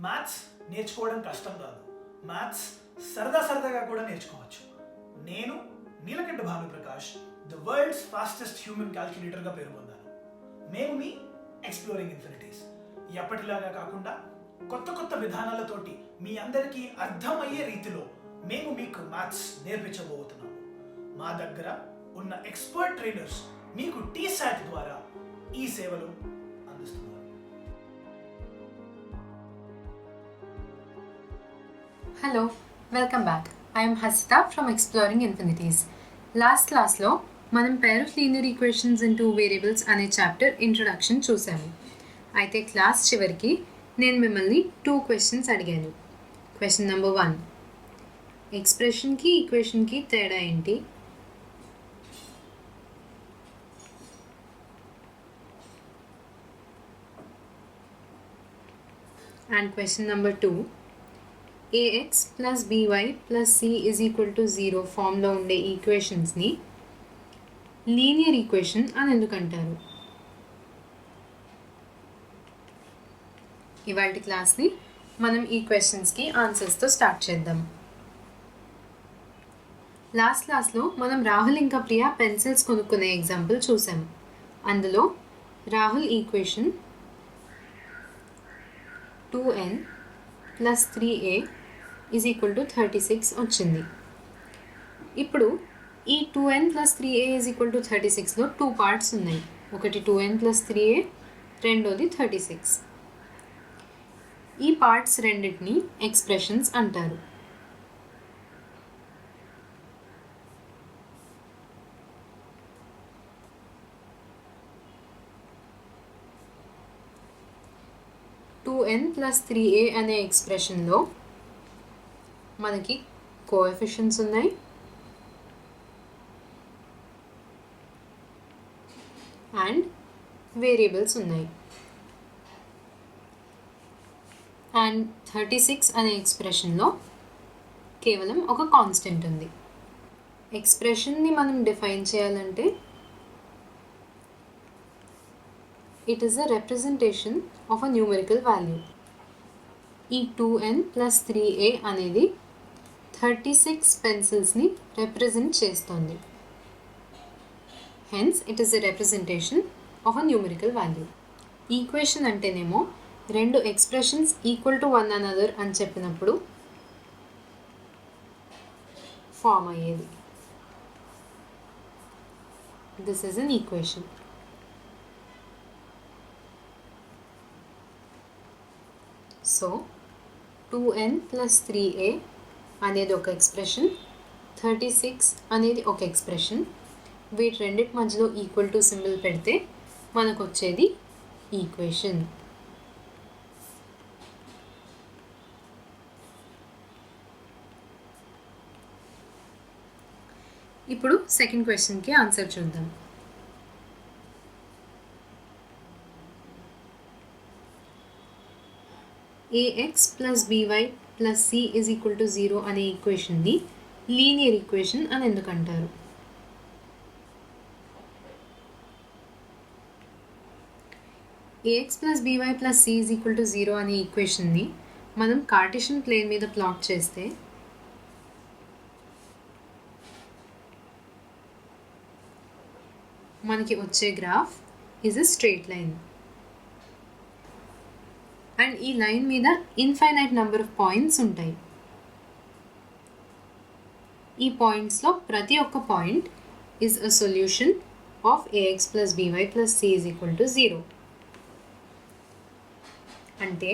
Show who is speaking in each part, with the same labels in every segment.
Speaker 1: Maths నేర్చుకోవడం కష్టం కాదు. మ్యాథ్స్ సరదాగా కూడా నేర్చుకోవచ్చు. నేను Neelakantha Bhanuprakash the world's fastest human క్యాల్కులేటర్గా పేరు పొందాను. మేము మీ ఎక్స్ప్లోరింగ్ ఇన్ఫినిటీస్. ఎప్పటిలాగా కాకుండా కొత్త విధానాలతోటి మీ అందరికీ అర్థమయ్యే రీతిలో మేము మీకు మ్యాథ్స్ నేర్పించబోతున్నాము. మా దగ్గర ఉన్న ఎక్స్పర్ట్ ట్రైనర్స్ మీకు టీసాట్ ద్వారా ఈ సేవలు అందిస్తున్నారు.
Speaker 2: Hello, welcome back. I am Hasita from Exploring Infinities. Last classలో మనం pair of linear equations in two variables అనే చాప్టర్ ఇంట్రొడక్షన్ చూసాము. అయితే క్లాస్ చివరికి నేను మిమ్మల్ని 2 questions అడిగాను. క్వశ్చన్ నెంబర్ 1, ఎక్స్ప్రెషన్కి ఈక్వేషన్కి తేడా ఏంటి? And question number 2, ax plus by plus c is equal to 0 ఫామ్లో ఉండే ఈక్వేషన్స్ని లీనియర్ ఈక్వేషన్ అని ఎందుకు అంటారు? ఇవాల్టి క్లాస్ని మనం ఈ క్వశ్చన్స్కి ఆన్సర్స్తో స్టార్ట్ చేద్దాం. లాస్ట్ క్లాస్లో మనం రాహుల్ ఇంకా ప్రియా పెన్సిల్స్ కొనుక్కునే ఎగ్జాంపుల్ చూసాం. అందులో Rahul equation 2n plus 3a is equal to 36 వచ్చింది. ఇప్పుడు ఈ 2n plus 3a is equal to 36లో 2 parts ఉన్నాయి. ఒకటి 2n plus 3a, రెండోది 36. ఈ పార్ట్స్ రెండింటిని ఎక్స్ప్రెషన్స్ అంటారు. n plus 3a అనే ఎక్స్ప్రెషన్లో మనకి కోఎఫిషియన్స్ ఉన్నాయి అండ్ వేరియబుల్స్ ఉన్నాయి. అండ్ 36 అనే ఎక్స్ప్రెషన్లో కేవలం ఒక కాన్స్టెంట్ ఉంది. ఎక్స్ప్రెషన్ని మనం డిఫైన్ చేయాలంటే it is a representation of a numerical value. ఈ 2n plus 3a అనేది 36 పెన్సిల్స్ని రిప్రజెంట్ చేస్తుంది. Hence it is a representation of a numerical value. Equation అంటేనేమో రెండు expressions equal to one another అని చెప్పినప్పుడు ఫామ్ అయ్యేది. This is an equation. So 2n plus 3a అనేది ఒక ఎక్స్ప్రెషన్, 36 అనేది ఒక ఎక్స్ప్రెషన్. వీటి రెండింటి మధ్యలో ఈక్వల్ టు సింబల్ పెడితే మనకు వచ్చేది ఈక్వేషన్. ఇప్పుడు సెకండ్ క్వశ్చన్కి ఆన్సర్ చూద్దాం. ax plus by plus c is equal to 0 అనే ఈక్వేషన్ని లీనియర్ ఈక్వేషన్ అని ఎందుకు అంటారు? ax plus by plus c is equal to 0 అనే ఈక్వేషన్ని మనం కార్టెషియన్ ప్లేన్ మీద ప్లాట్ చేస్తే మనకి వచ్చే graph is a straight line. And ఈ లైన్ మీద ఇన్ఫైనైట్ నెంబర్ ఆఫ్ పాయింట్స్ ఉంటాయి. ఈ పాయింట్స్లో ప్రతి ఒక్క point is a solution of ax plus by plus c is equal to 0. అంటే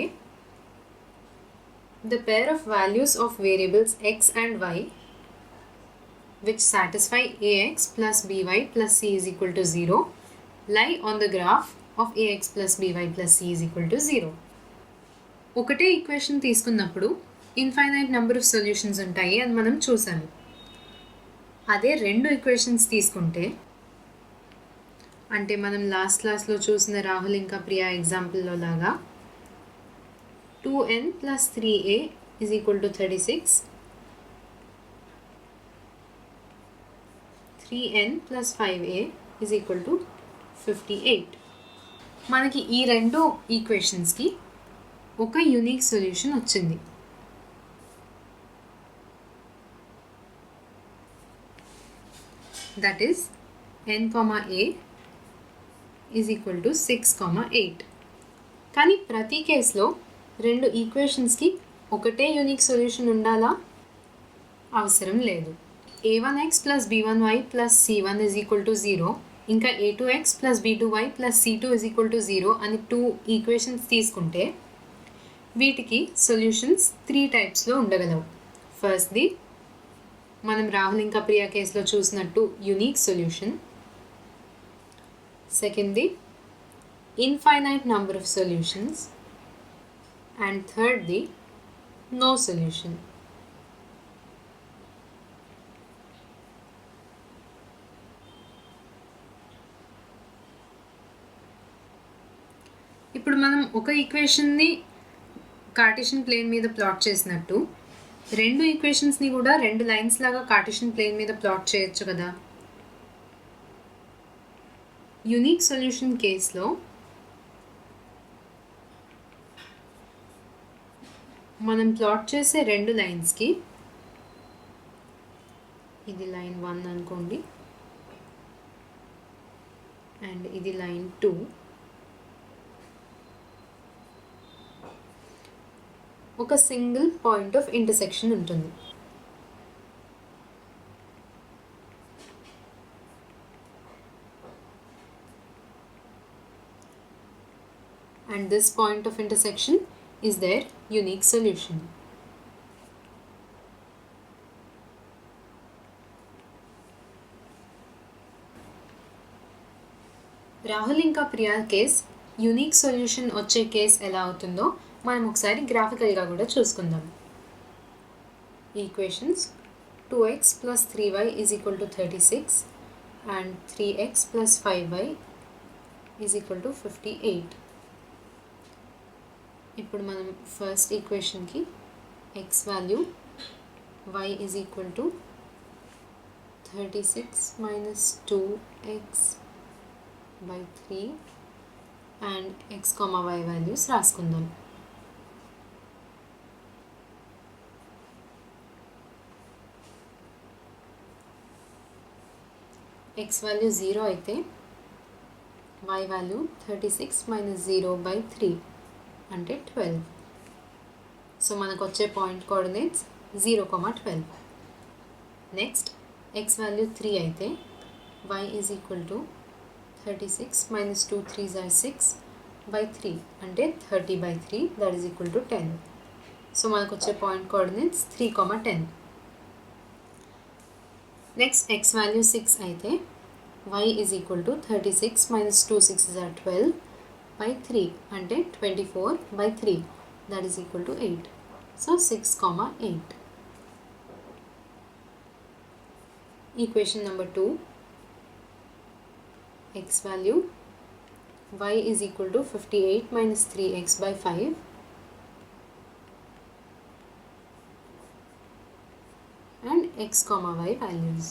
Speaker 2: the pair of values of variables x and y which satisfy ax plus by plus c is equal to 0 lie on the graph of ax plus by plus c is equal to 0. ఒకటే equation తీసుకున్నప్పుడు infinite number of solutions ఉంటాయి అని మనం చూసాము. అదే రెండు equations తీసుకుంటే, అంటే మనం లాస్ట్ క్లాస్లో చూసిన రాహుల్ ఇంకా ప్రియా ఎగ్జాంపుల్లో లాగా 2n plus 3a is equal to 36, 3n plus 5a is equal to 58. మనకి ఈ రెండు ఈక్వేషన్స్కి ఒక యూనిక్ సొల్యూషన్ వచ్చింది. That is n, a is equal to 6, 8. కానీ ప్రతి కేసులో రెండు ఈక్వేషన్స్కి ఒకటే యూనిక్ సొల్యూషన్ ఉండాలా? అవసరం లేదు. a1x plus b1y plus c1 is equal to 0, ఇంకా a2x plus b2y plus c2 is equal to 0 అని 2 ఈక్వేషన్స్ తీసుకుంటే వీటికి సొల్యూషన్స్ 3 టైప్స్లో ఉండగలవు. ఫస్ట్ది మనం రాహుల్ ఇంకా ప్రియా కేసులో చూసినట్టు యూనిక్ సొల్యూషన్. సెకండ్ది infinite number of solutions. And థర్డ్ది నో సొల్యూషన్. ఇప్పుడు మనం ఒక ఈక్వేషన్ని కార్టెషియన్ ప్లేన్ మీద ప్లాట్ చేసినట్టు రెండు ఈక్వేషన్స్ని కూడా రెండు లైన్స్ లాగా కార్టెషియన్ ప్లేన్ మీద ప్లాట్ చేయొచ్చు కదా. యూనిక్ సొల్యూషన్ కేసులో మనం ప్లాట్ చేసే రెండు లైన్స్కి, ఇది లైన్ 1 అనుకోండి అండ్ ఇది లైన్ 2, ఒక సింగిల్ పాయింట్ ఆఫ్ ఇంటర్సెక్షన్ ఉంటుంది. And this point of intersection is their unique solution. Rahul ఇంకా ప్రియా కేస్ యూనిక్ సొల్యూషన్ వచ్చే కేస్ ఎలా అవుతుందో మనం ఒకసారి గ్రాఫికల్గా కూడా చూసుకుందాం. Equations 2x plus 3y is equal to 36 and 3x plus 5y is equal to 58. ఇప్పుడు మనం ఫస్ట్ ఈక్వేషన్కి x value y is equal to 36 minus 2x by 3 and x, y values రాసుకుందాం. x వాల్యూ 0 అయితే y వాల్యూ 36 మైనస్ 0 బై 3 అంటే 12. So మనకు వచ్చే point coordinates 0, 12. Next x value 3 అయితే y is equal to 36 minus 2 3s are 6 by 3 అంటే 30 by 3 that is equal to 10. So మనకు వచ్చే point coordinates 3, 10. Next x value 6 అయితే y is equal to 36 minus 2 6s are 12 by 3 అంటే 24 by 3 that is equal to 8. So 6, 8. Equation number 2, x value y is equal to 58 minus 3x by 5 and x, y values.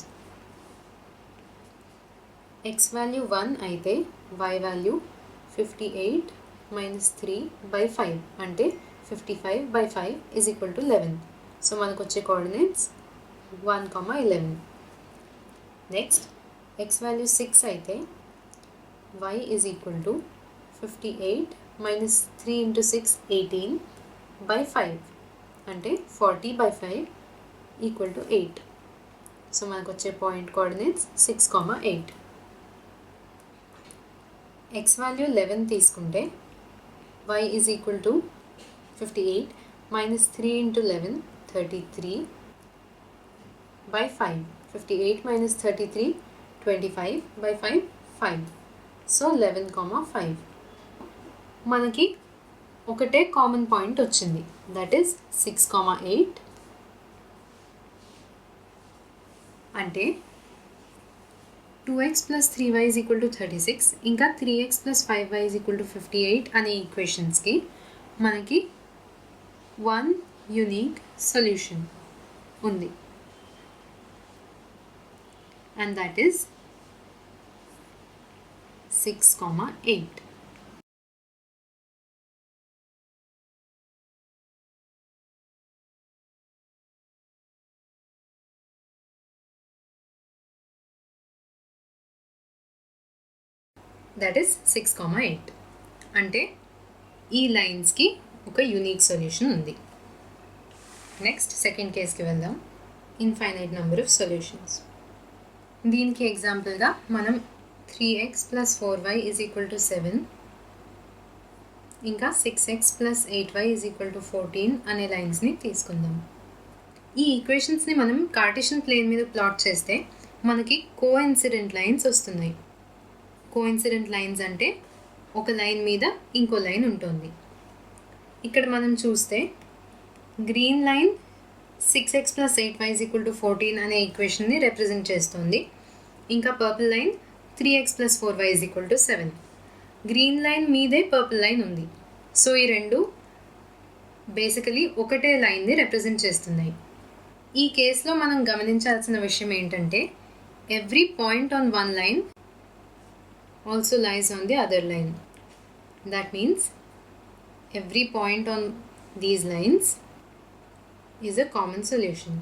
Speaker 2: x value 1 అయితే y value 58 minus 3 by 5 అంటే 55 by 5 is equal to 11. So మనకు వచ్చే coordinates 1, 11. Next x value 6 అయితే y is equal to 58 minus 3 into 6 18 by 5 అంటే 40 by 5 equal to 8. So మనకు వచ్చే point coordinates 6, 8. x value 11 తీసుకుంటే y is equal to 58 minus 3 into 11 33 by 5. 58 minus 33 25 by 5 5. So 11, 5. మనకి ఒకటే common point వచ్చింది, that is 6, 8. అంటే 2x plus 3y is equal to 36 ఇంకా 3x plus 5y is equal to 58 అనే ఈక్వేషన్స్కి మనకి 1 యూనిక్ సొల్యూషన్ ఉంది, and that is 6, 8. That is 6,8. అంటే ఈ లైన్స్కి ఒక యూనిక్ సొల్యూషన్ ఉంది. నెక్స్ట్ సెకండ్ కేస్కి వెళ్దాం. Infinite number of solutions. దీనికి ఎగ్జాంపుల్గా మనం 3x + 4y = 7 ఇంకా 6x + 8y = 14 అనే లైన్స్ని తీసుకుందాం. ఈ ఈక్వేషన్స్ని మనం కార్టెషియన్ ప్లేన్ మీద ప్లాట్ చేస్తే మనకి కోఇన్సిడెంట్ లైన్స్ వస్తున్నాయి. కోఇన్సిడెంట్ లైన్స్ అంటే ఒక లైన్ మీద ఇంకో లైన్ ఉంటుంది. ఇక్కడ మనం చూస్తే గ్రీన్ లైన్ 6x + 8y = 14 అనే ఈక్వేషన్ని రిప్రజెంట్ చేస్తుంది. ఇంకా purple line 3x + 4y = 7. Green line మీదే పర్పుల్ లైన్ ఉంది. సో ఈ రెండు బేసికలీ ఒకటే లైన్ని రిప్రజెంట్ చేస్తున్నాయి. ఈ కేసులో మనం గమనించాల్సిన విషయం ఏంటంటే every point on one line also lies on the other line. That means every point on these lines is a common solution.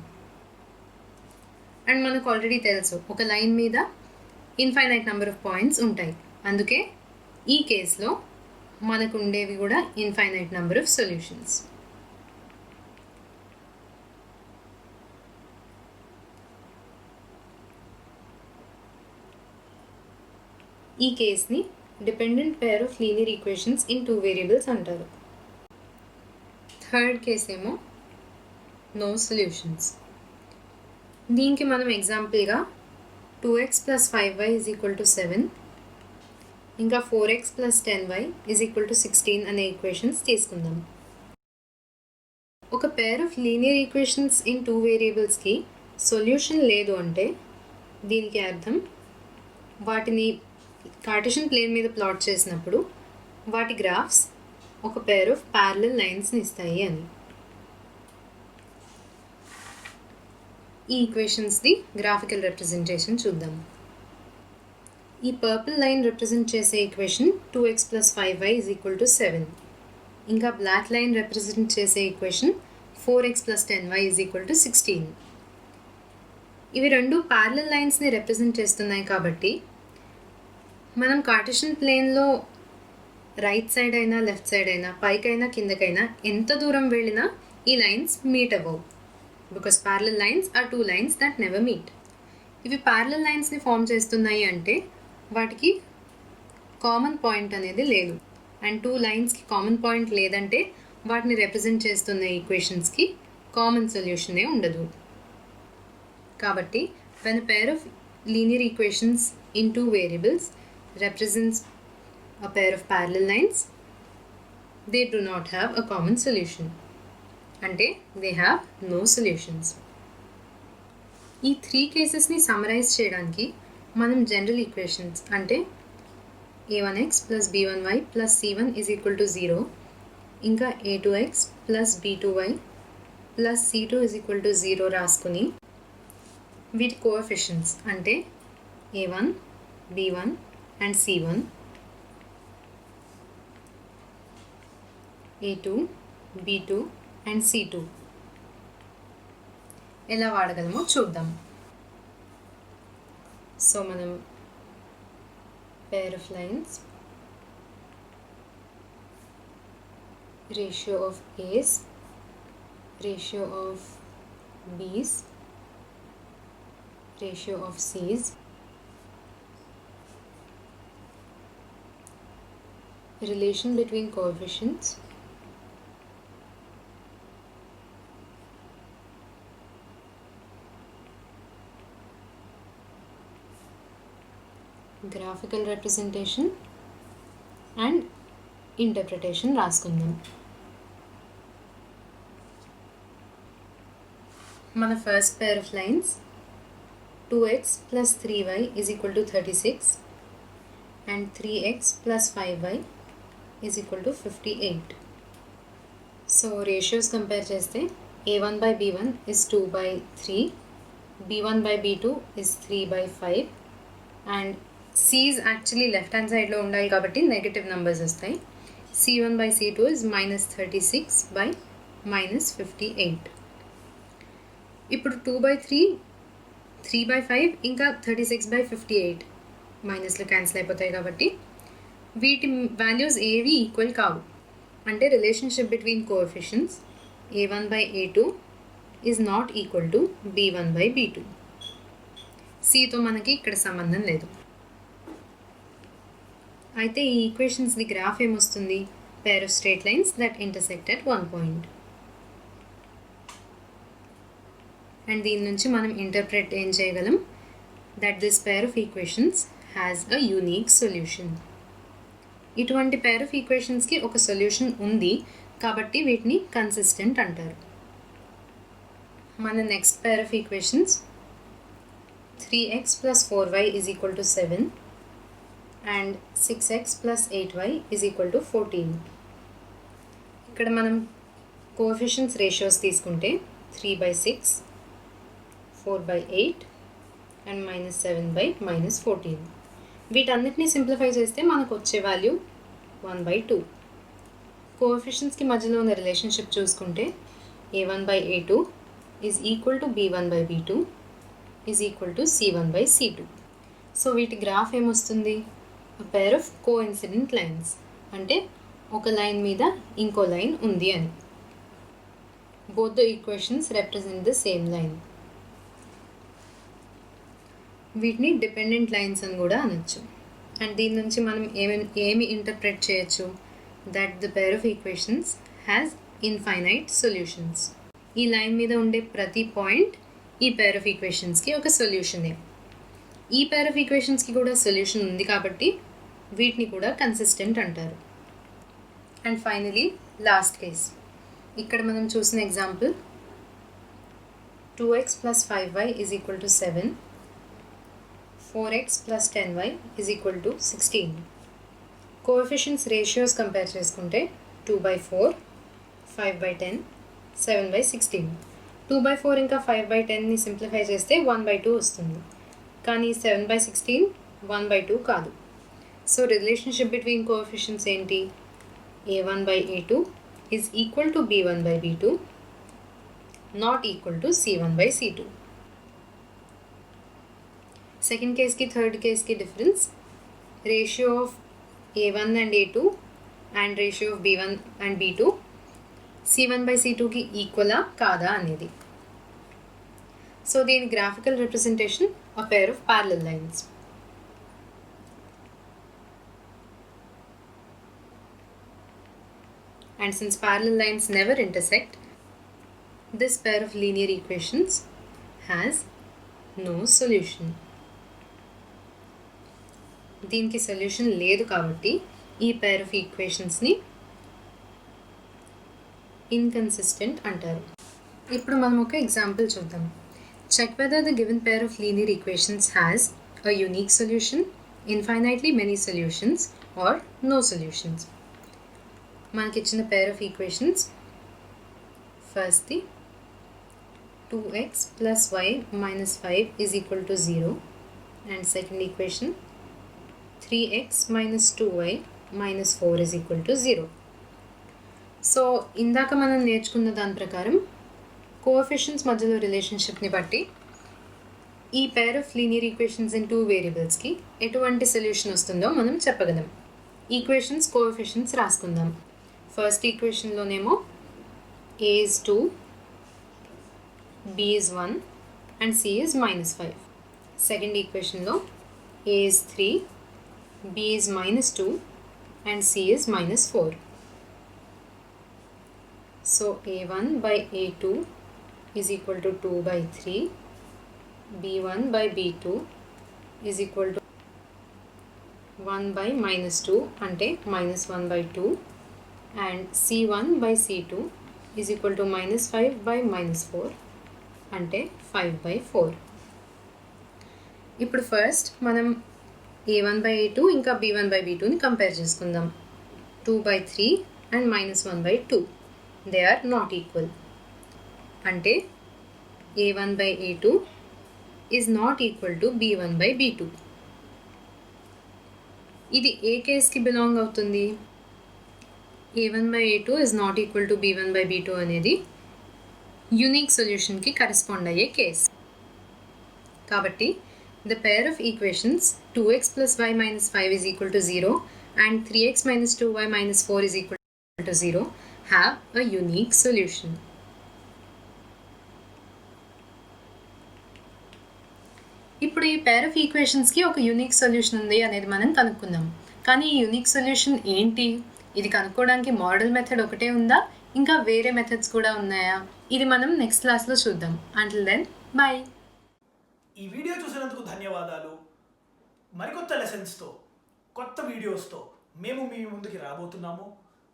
Speaker 2: And మనకు ఆల్రెడీ తెలుసు ఒక లైన్ మీద ఇన్ఫైనైట్ నెంబర్ ఆఫ్ పాయింట్స్ ఉంటాయి. అందుకే ఈ కేసులో మనకు ఉండేవి కూడా ఇన్ఫైనైట్ నెంబర్ ఆఫ్ సొల్యూషన్స్. ఈ కేస్ని dependent pair of linear equations in 2 variables అంటారు. థర్డ్ కేస్ ఏమో నో సొల్యూషన్స్. దీనికి మనం ఎగ్జాంపుల్గా 2x + 5y = 7 ఇంకా 4x + 10y = 16 అనే ఈక్వేషన్స్ తీసుకుందాం. ఒక pair of linear equations in 2 వేరియబుల్స్కి సొల్యూషన్ లేదు అంటే దీనికి అర్థం వాటిని కార్టెషియన్ ప్లేన్ మీద ప్లాట్ చేసినప్పుడు వాటి గ్రాఫ్స్ ఒక పేర్ ఆఫ్ ప్యారలల్ లైన్స్ని ఇస్తాయి అని. ఈ ఈక్వేషన్స్ది గ్రాఫికల్ రిప్రజెంటేషన్ చూద్దాం. ఈ పర్పుల్ లైన్ రిప్రజెంట్ చేసే ఈక్వేషన్ 2x + 5y = 7. ఇంకా బ్లాక్ లైన్ రిప్రజెంట్ చేసే ఈక్వేషన్ 4x + 10y = 16. ఇవి రెండు ప్యారలల్ లైన్స్ని రిప్రజెంట్ చేస్తున్నాయి కాబట్టి మనం కార్టెషియన్ ప్లేన్లో రైట్ సైడ్ అయినా లెఫ్ట్ సైడ్ అయినా పైకైనా కిందకైనా ఎంత దూరం వెళ్ళినా ఈ లైన్స్ మీట్ అవ్వవు. Because parallel lines are 2 lines that never meet. ఇవి ప్యారలల్ లైన్స్ని ఫామ్ చేస్తున్నాయి అంటే వాటికి కామన్ పాయింట్ అనేది లేదు. అండ్ 2 లైన్స్కి కామన్ పాయింట్ లేదంటే వాటిని రిప్రజెంట్ చేస్తున్న ఈక్వేషన్స్కి కామన్ సొల్యూషనే ఉండదు. కాబట్టి when a pair of linear equations in 2 variables represents a pair of parallel lines, they do not have a common solution. అంటే they have no solutions. ఈ 3 కేసెస్ని summarise చేయడానికి మనం general equations అంటే a1x + b1y + c1 = 0 ఇంకా a2x + b2y + c2 = 0 రాసుకుని వీటి coefficients అంటే a1, b1 and c1, a2, b2 and c2 ఎలా వాడగలమో చూద్దాం. సో మనం pair of lines, ratio of a's, ratio of b's, ratio of c's, relation between coefficients, graphical representation and interpretation రాసుకుందాం. మన first pair of lines 2x + 3y = 36 and 3x + 5y = 58. So ratios compare చేస్తే a1/b1 is 2/3, b1/b2 is 3/5 and c's actually left hand సైడ్లో ఉండాలి కాబట్టి negative numbers వస్తాయి. c1/c2 is -36/-58. ఇప్పుడు 2/3, 3/5 ఇంకా 36/58 మైనస్లో cancel అయిపోతాయి కాబట్టి వీటి వాల్యూస్ ఏవి ఈక్వల్ కావు. అంటే relationship between coefficients a1 by a2 is not equal to b1 by b2. సితో మనకి ఇక్కడ సంబంధం లేదు. అయితే ఈ ఈక్వేషన్స్ది గ్రాఫ్ ఏమొస్తుంది? pair of straight lines that intersect at one point. And దీని నుంచి మనం ఇంటర్ప్రెట్ ఏం చేయగలం? that this pair of equations has a unique solution. ఇటువంటి pair of equationsకి ఒక సొల్యూషన్ ఉంది కాబట్టి వీటిని కన్సిస్టెంట్ అంటారు. మన next pair of equations 3x plus 4y is equal to 7 and 6x plus 8y is equal to 14. ఇక్కడ మనం కోఎఫిషియన్స్ రేషియోస్ తీసుకుంటే 3/6, 4/8 అండ్ -7 by -14. వీటన్నిటిని సింప్లిఫై చేస్తే మనకు వచ్చే వాల్యూ 1/2. కోఎఫిషియన్స్కి మధ్యలో ఉన్న రిలేషన్షిప్ చూసుకుంటే a1 by a2 is equal to b1 by b2 is equal to c1 by c2. So వీటి గ్రాఫ్ ఏమొస్తుంది? a pair of coincident lines. అంటే ఒక లైన్ మీద ఇంకో లైన్ ఉంది అని. Both the equations represent the same line. వీటిని dependent lines అని కూడా అనొచ్చు. అండ్ దీని నుంచి మనం ఏమి ఇంటర్ప్రెట్ చేయొచ్చు? That the pair of equations has infinite solutions. ఈ లైన్ మీద ఉండే ప్రతి పాయింట్ ఈ పేర్ ఆఫ్ ఈక్వేషన్స్కి ఒక సొల్యూషనే. ఈ పేర్ ఆఫ్ ఈక్వేషన్స్కి కూడా సొల్యూషన్ ఉంది కాబట్టి వీటిని కూడా కన్సిస్టెంట్ అంటారు. And finally last case. ఇక్కడ మనం చూసిన example 2x plus 5y is equal to 7, 4x plus 10y is equal to 16. Coefficients ratios compare చేసుకుంటే 2/4, 5/10, 7/16. 2/4 ఇంకా 5/10ని సింప్లిఫై చేస్తే 1/2 వస్తుంది. కానీ 7/16 1/2 కాదు. సో రిలేషన్షిప్ బిట్వీన్ కోఎఫిషియన్స్ ఏంటి? a1 by a2 is equal to b1 by b2, not equal to c1 by c2. Second కేస్కి third కేస్కి difference ratio of a1 and a2 and ratio of b1 and b2 c1 by c2కి ఈక్వలా కాదా అనేది. So దీని graphical representation a pair of parallel lines. And since parallel lines never intersect, this pair of linear equations has no solution. దీనికి solution లేదు కాబట్టి ఈ pair of equationsని inconsistent అంటారు. ఇప్పుడు మనం ఒక ఎగ్జాంపుల్ చూద్దాం. Check whether the given pair of linear equations has a unique solution, infinitely many solutions, or no solutions. మనకి ఇచ్చిన pair of equations ఫస్ట్ది 2x plus y minus 5 is equal to 0 and second equation 3x minus 2y minus 4 is equal to 0. So ఇందాక మనం నేర్చుకున్న దాని ప్రకారం coefficients మధ్యలో రిలేషన్షిప్ని బట్టి ఈ pair of linear equations in 2 వేరియబుల్స్కి ఎటువంటి సొల్యూషన్ వస్తుందో మనం చెప్పగలం. ఈక్వేషన్స్ కోఎఫిషియన్స్ రాసుకుందాం. ఫస్ట్ ఈక్వేషన్లోనేమో a is 2, b is 1 and c is -5. Second ఈక్వేషన్లో a is 3, b is -2 and c is -4. So a1 by a2 is equal to 2/3, b1 by b2 is equal to 1 by -2 అంటే -1/2 and c1 by c2 is equal to -5 by -4 అంటే 5/4. ఇప్పుడు first మనం a1 by a2 ఇంకా b1 by b2ని compare చేసుకుందాం. 2/3 and -1/2 they are not equal. అంటే a1 by a2 is not equal to b1 by b2. ఇది ఏ కేస్కి belong అవుతుంది? a1 by a2 is not equal to b1 by b2 అనేది unique సొల్యూషన్కి correspond అయ్యే case. కాబట్టి the pair of equations 2x plus y minus 5 is equal to 0 and 3x minus 2y minus 4 is equal to 0 have a unique solution. ఇప్పుడు ఈ pair of ఈక్వేషన్స్కి ఒక unique solution ఉంది అనేది మనం కనుక్కుందాం. కానీ ఈ యూనిక్ సొల్యూషన్ ఏంటి? ఇది కనుక్కోవడానికి మోడల్ మెథడ్ ఒకటే ఉందా, ఇంకా వేరే మెథడ్స్ కూడా ఉన్నాయా? ఇది మనం నెక్స్ట్ క్లాస్లో చూద్దాం. Until then bye.
Speaker 1: ఈ వీడియో చూసినందుకు ధన్యవాదాలు. మరికొత్త లెసన్స్తో, కొత్త వీడియోస్తో మేము మీ ముందుకి రాబోతున్నాము.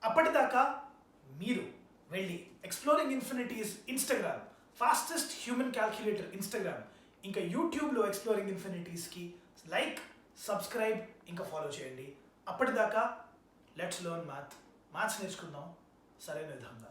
Speaker 1: అప్పటిదాకా మీరు వెళ్ళి exploring infinities Instagram, fastest human calculator Instagram, ఇంకా యూట్యూబ్లో ఎక్స్ప్లోరింగ్ ఇన్ఫినిటీస్కి లైక్, సబ్స్క్రైబ్ ఇంకా ఫాలో చేయండి. అప్పటిదాకా లెట్స్ లెర్న్ మ్యాథ్స్ నేర్చుకుందాం సరైన విధంగా.